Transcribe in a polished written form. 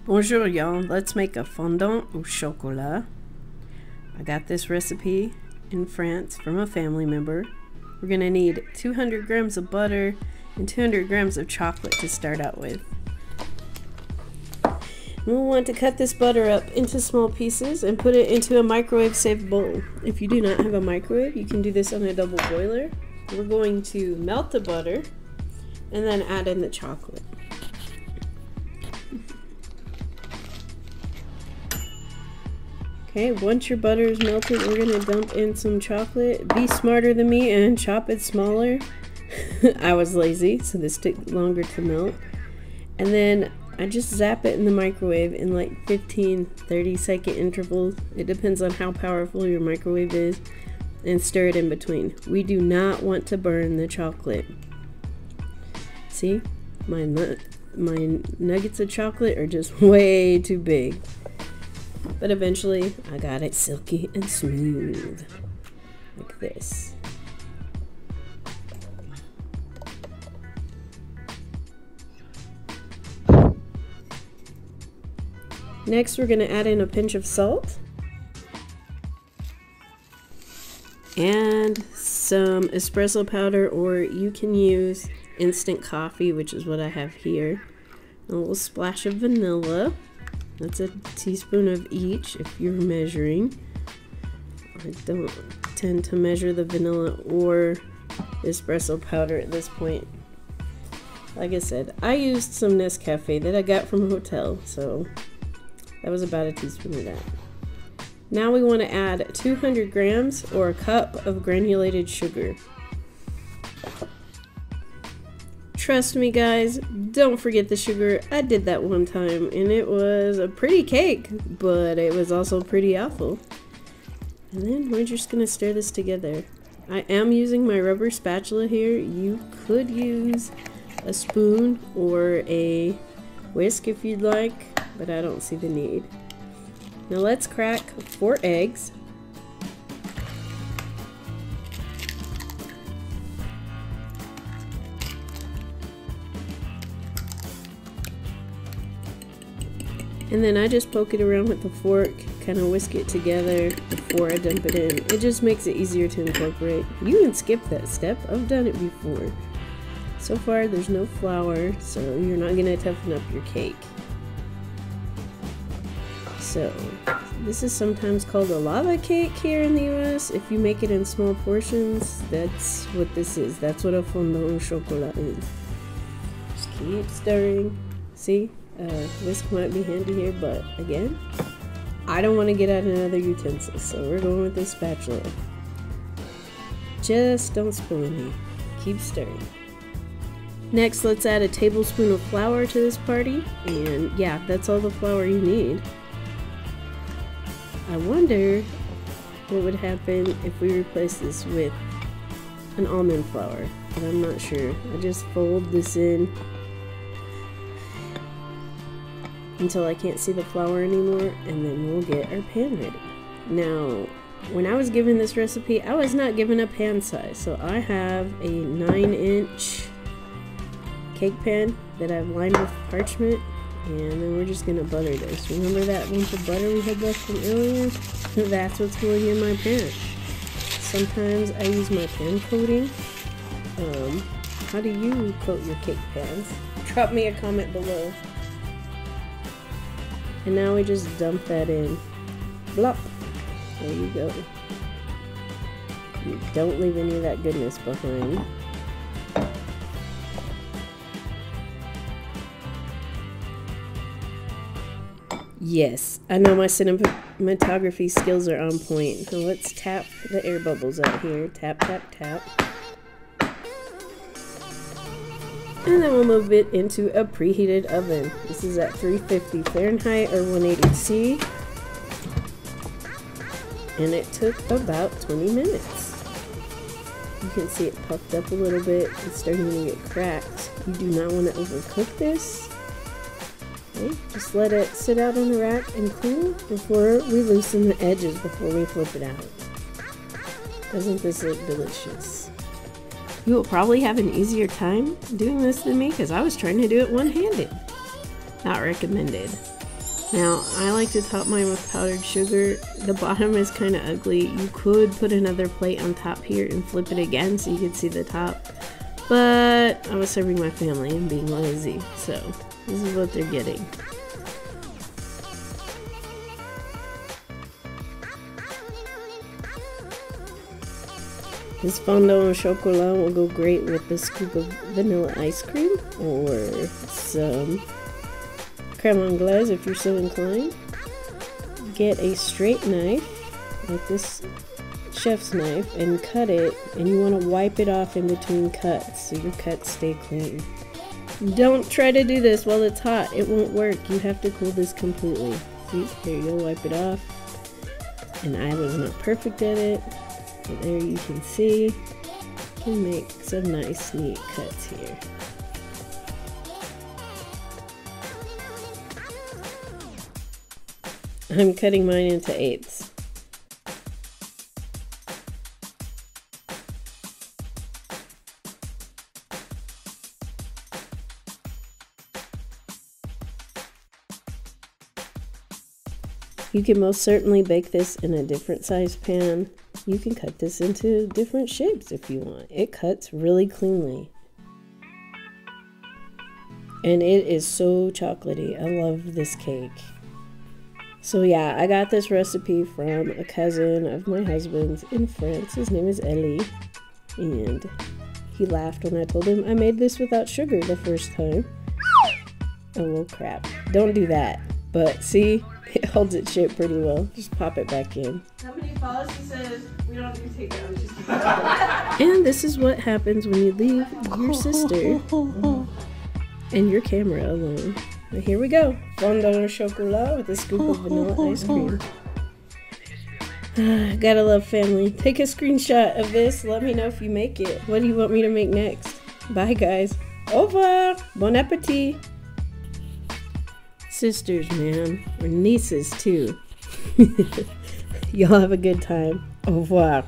Bonjour y'all, let's make a fondant au chocolat. I got this recipe in France from a family member. We're gonna need 200 grams of butter and 200 grams of chocolate to start out with. We'll want to cut this butter up into small pieces and put it into a microwave safe bowl. If you do not have a microwave, you can do this on a double boiler. We're going to melt the butter and then add in the chocolate. Okay, once your butter is melted, we're gonna dump in some chocolate. Be smarter than me and chop it smaller. I was lazy, so this took longer to melt. And then I just zap it in the microwave in like 15-30 second intervals. It depends on how powerful your microwave is, and stir it in between. We do not want to burn the chocolate. See, my nuggets of chocolate are just way too big. But eventually, I got it silky and smooth, like this. Next, we're going to add in a pinch of salt and some espresso powder, or you can use instant coffee, which is what I have here. A little splash of vanilla. That's a teaspoon of each if you're measuring. I don't tend to measure the vanilla or espresso powder at this point. Like I said, I used some Nescafe that I got from a hotel, so that was about a teaspoon of that. Now we want to add 200 grams or a cup of granulated sugar. Trust me guys, don't forget the sugar. I did that one time and it was a pretty cake, but it was also pretty awful. And then we're just gonna stir this together. I am using my rubber spatula here. You could use a spoon or a whisk if you'd like, but I don't see the need. Now let's crack 4 eggs. And then I just poke it around with a fork, kind of whisk it together before I dump it in. It just makes it easier to incorporate. You can skip that step, I've done it before. So far there's no flour, so you're not gonna toughen up your cake. So, this is sometimes called a lava cake here in the US. If you make it in small portions, that's what this is. That's what a fondant au chocolat is. Just keep stirring. See? Whisk might be handy here, but again, I don't want to get out another utensil, so we're going with this spatula. Just don't spoon me. Keep stirring. Next, let's add a tablespoon of flour to this party, and yeah, that's all the flour you need. I wonder what would happen if we replace this with an almond flour, but I'm not sure. I just fold this in until I can't see the flour anymore, and then we'll get our pan ready. Now, when I was given this recipe, I was not given a pan size, so I have a 9-inch cake pan that I've lined with parchment, and then we're just gonna butter this. Remember that lump of butter we had left from earlier? That's what's going in my pan. Sometimes I use my pan coating. How do you coat your cake pans? Drop me a comment below. And now we just dump that in. Blop. There you go. You don't leave any of that goodness behind. Yes, I know my cinematography skills are on point. So let's tap the air bubbles out here. Tap, tap, tap. And then we'll move it into a preheated oven. This is at 350 Fahrenheit or 180 C. And it took about 20 minutes. You can see it puffed up a little bit. It's starting to get cracked. You do not want to overcook this. Okay, just let it sit out on the rack and cool before we loosen the edges before we flip it out. Doesn't this look delicious? You will probably have an easier time doing this than me because I was trying to do it one-handed. Not recommended. Now, I like to top mine with powdered sugar. The bottom is kind of ugly. You could put another plate on top here and flip it again so you could see the top. But I was serving my family and being lazy, so this is what they're getting. This Fondant Chocolat will go great with a scoop of vanilla ice cream or some creme anglaise if you're so inclined. Get a straight knife, like this chef's knife, and cut it, and you want to wipe it off in between cuts so your cuts stay clean. Don't try to do this while it's hot, it won't work. You have to cool this completely. See, here you go, wipe it off. And I was not perfect at it, but there you can see, you can make some nice neat cuts here. I'm cutting mine into 8ths. You can most certainly bake this in a different size pan. You can cut this into different shapes if you want. It cuts really cleanly. And it is so chocolatey. I love this cake. So yeah, I got this recipe from a cousin of my husband's in France. His name is Elie, and he laughed when I told him I made this without sugar the first time. Oh well, crap. Don't do that. But see, it holds its shape pretty well. Just pop it back in. How many follows? He says we don't have to take it. And this is what happens when you leave your sister and your camera alone. But here we go. Fondant Chocolat with a scoop of vanilla ice cream. Gotta love family. Take a screenshot of this. Let me know if you make it. What do you want me to make next? Bye guys. Au revoir. Bon appetit. Sisters, man. Or nieces too. Y'all have a good time. Au revoir.